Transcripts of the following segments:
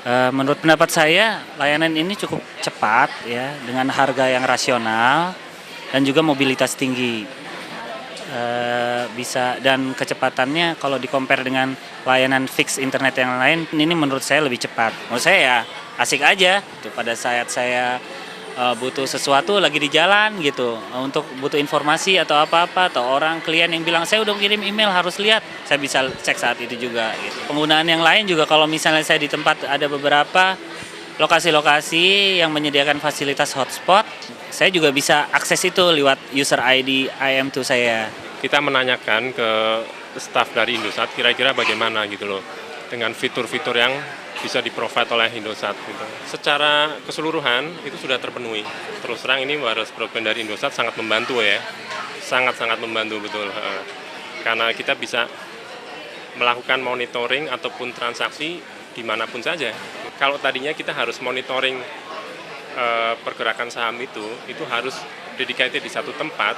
Menurut pendapat saya, layanan ini cukup cepat ya, dengan harga yang rasional dan juga mobilitas tinggi. Bisa dan kecepatannya kalau di-compare dengan layanan fix internet yang lain, ini menurut saya lebih cepat. Menurut saya ya asik aja tuh pada saat saya butuh sesuatu lagi di jalan gitu, untuk butuh informasi atau apa-apa atau orang klien yang bilang saya udah kirim email harus lihat, saya bisa cek saat itu juga gitu. Penggunaan yang lain juga kalau misalnya saya di tempat ada beberapa lokasi-lokasi yang menyediakan fasilitas hotspot, saya juga bisa akses itu lewat user ID IM2 saya. Kita menanyakan ke staf dari Indosat kira-kira bagaimana gitu loh dengan fitur-fitur yang bisa di-provide oleh Indosat gitu. Secara keseluruhan itu sudah terpenuhi. Terus terang ini wireless broadband dari Indosat sangat membantu ya. Sangat-sangat membantu betul. Karena kita bisa melakukan monitoring ataupun transaksi dimanapun saja. Kalau tadinya kita harus monitoring pergerakan saham itu harus dedicated di satu tempat.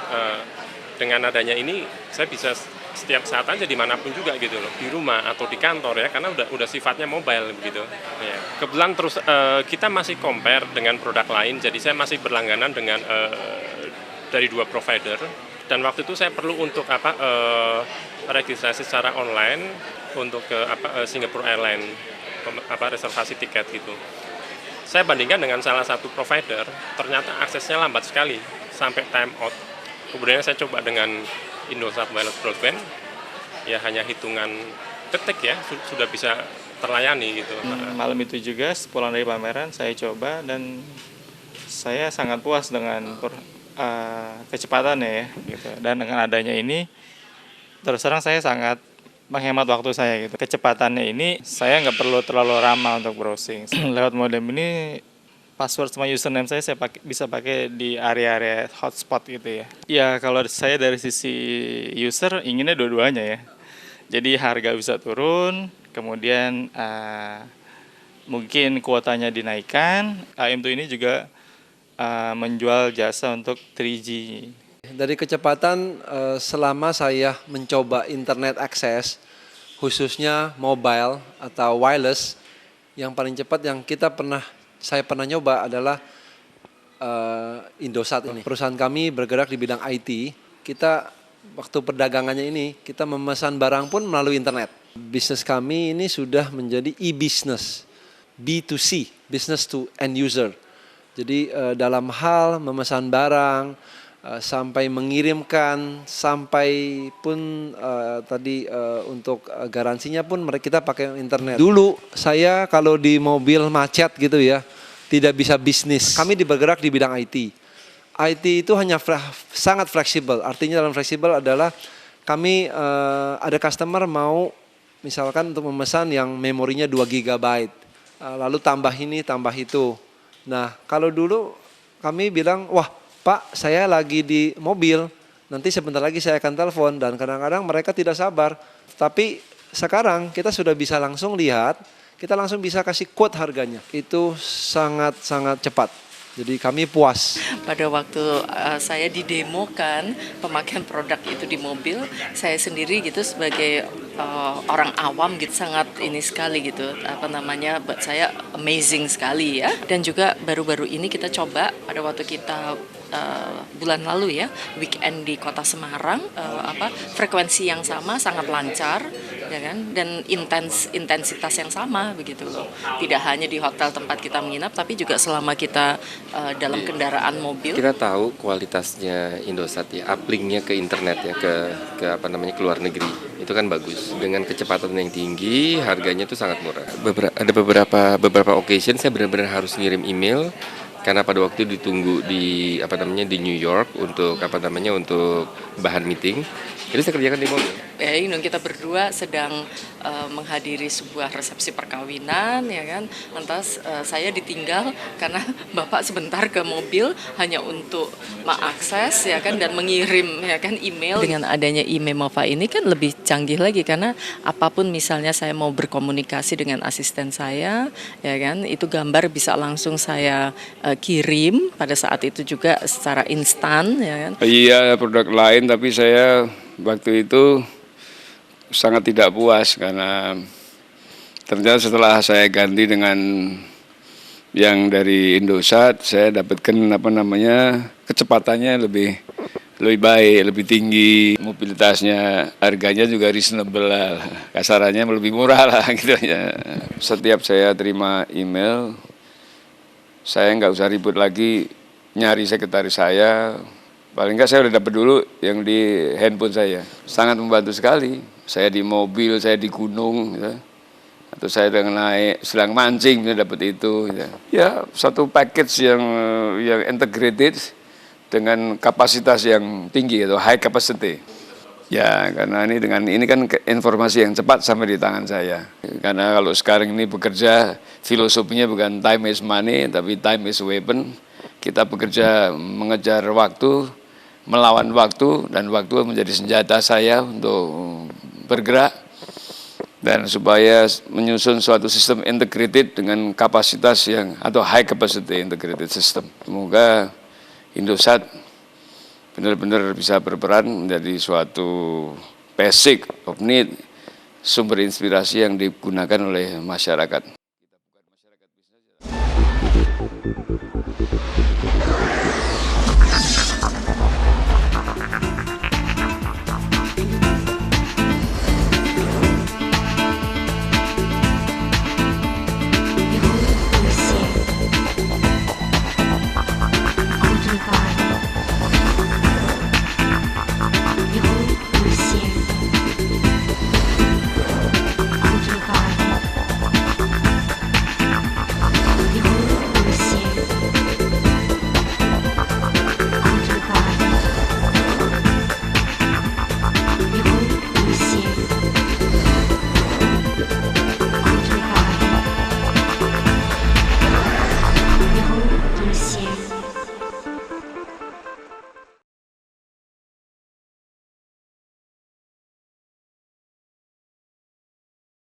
Dengan adanya ini saya bisa setiap saat aja dimanapun juga gitu loh, di rumah atau di kantor ya, karena udah sifatnya mobile begitu. Ya. Kebetulan terus kita masih compare dengan produk lain, jadi saya masih berlangganan dengan dari 2 provider. Dan waktu itu saya perlu untuk registrasi secara online untuk ke Singapore Airlines, reservasi tiket gitu. Saya bandingkan dengan salah satu provider, ternyata aksesnya lambat sekali sampai time out. Kemudian saya coba dengan Indosat Wireless Broadband, ya hanya hitungan detik ya sudah bisa terlayani gitu. Malam itu juga sepulang dari pameran saya coba dan saya sangat puas dengan kecepatannya ya gitu. Dan dengan adanya ini terus terang saya sangat menghemat waktu saya gitu. Kecepatannya ini saya nggak perlu terlalu lama untuk browsing. Lewat modem ini password sama username saya bisa pakai di area-area hotspot gitu ya. Ya kalau saya dari sisi user inginnya dua-duanya ya. Jadi harga bisa turun, kemudian mungkin kuotanya dinaikkan. IM2 ini juga menjual jasa untuk 3G. Dari kecepatan selama saya mencoba internet akses, khususnya mobile atau wireless, yang paling cepat yang saya pernah nyoba adalah Indosat ini. Perusahaan kami bergerak di bidang IT. Kita waktu perdagangannya ini kita memesan barang pun melalui internet. Bisnis kami ini sudah menjadi e-business, B2C, business to end user. Jadi dalam hal memesan barang sampai mengirimkan, sampai pun tadi untuk garansinya pun kita pakai internet. Dulu saya kalau di mobil macet gitu ya, tidak bisa bisnis. Kami bergerak di bidang IT. IT itu hanya sangat fleksibel. Artinya dalam fleksibel adalah kami ada customer mau misalkan untuk memesan yang memorinya 2 GB. Lalu tambah ini, tambah itu. Nah kalau dulu kami bilang, wah Pak, saya lagi di mobil, nanti sebentar lagi saya akan telepon, dan kadang-kadang mereka tidak sabar. Tapi sekarang kita sudah bisa langsung lihat, kita langsung bisa kasih quote harganya. Itu sangat-sangat cepat. Jadi kami puas. Pada waktu saya didemokan pemakaian produk itu di mobil, saya sendiri gitu sebagai orang awam gitu sangat ini sekali gitu, buat saya amazing sekali ya. Dan juga baru-baru ini kita coba pada waktu kita bulan lalu ya, weekend di Kota Semarang, frekuensi yang sama sangat lancar ya kan, dan intensitas yang sama begitu loh. Tidak hanya di hotel tempat kita menginap, tapi juga selama kita dalam kendaraan mobil. Kita tahu kualitasnya Indosat ya, uplinknya ke internet ya, ke ke luar negeri. Itu kan bagus. Dengan kecepatan yang tinggi, harganya itu sangat murah. Ada beberapa occasion saya benar-benar harus ngirim email karena pada waktu itu ditunggu di New York untuk untuk bahan meeting. Jadi saya kerjakan di mobil. Kita berdua sedang menghadiri sebuah resepsi perkawinan ya kan. Lantas saya ditinggal karena Bapak sebentar ke mobil hanya untuk mengakses ya kan dan mengirim ya kan email. Dengan adanya e-Memova ini kan lebih canggih lagi karena apapun misalnya saya mau berkomunikasi dengan asisten saya ya kan, itu gambar bisa langsung saya kirim pada saat itu juga secara instan ya kan. Iya, produk lain, tapi saya waktu itu sangat tidak puas karena Ternyata setelah saya ganti dengan yang dari Indosat, saya dapatkan kecepatannya lebih baik, lebih tinggi, mobilitasnya, harganya juga reasonable lah, kasarannya lebih murah lah gitu ya. Setiap saya terima email, saya nggak usah ribut lagi nyari sekretaris saya, paling nggak saya udah dapat dulu yang di handphone saya. Sangat membantu sekali, saya di mobil, saya di gunung, gitu. Atau saya sedang mancing, bisa dapat itu. Gitu. Ya, satu package yang integrated, dengan kapasitas yang tinggi atau high capacity. Ya, karena ini kan informasi yang cepat sampai di tangan saya. Karena kalau sekarang ini bekerja, filosofinya bukan time is money, tapi time is weapon. Kita bekerja mengejar waktu, melawan waktu, dan waktu menjadi senjata saya untuk bergerak. Dan supaya menyusun suatu sistem integrated dengan kapasitas atau high capacity integrated system. Semoga Indosat benar-benar bisa berperan menjadi suatu basic of need, sumber inspirasi yang digunakan oleh masyarakat.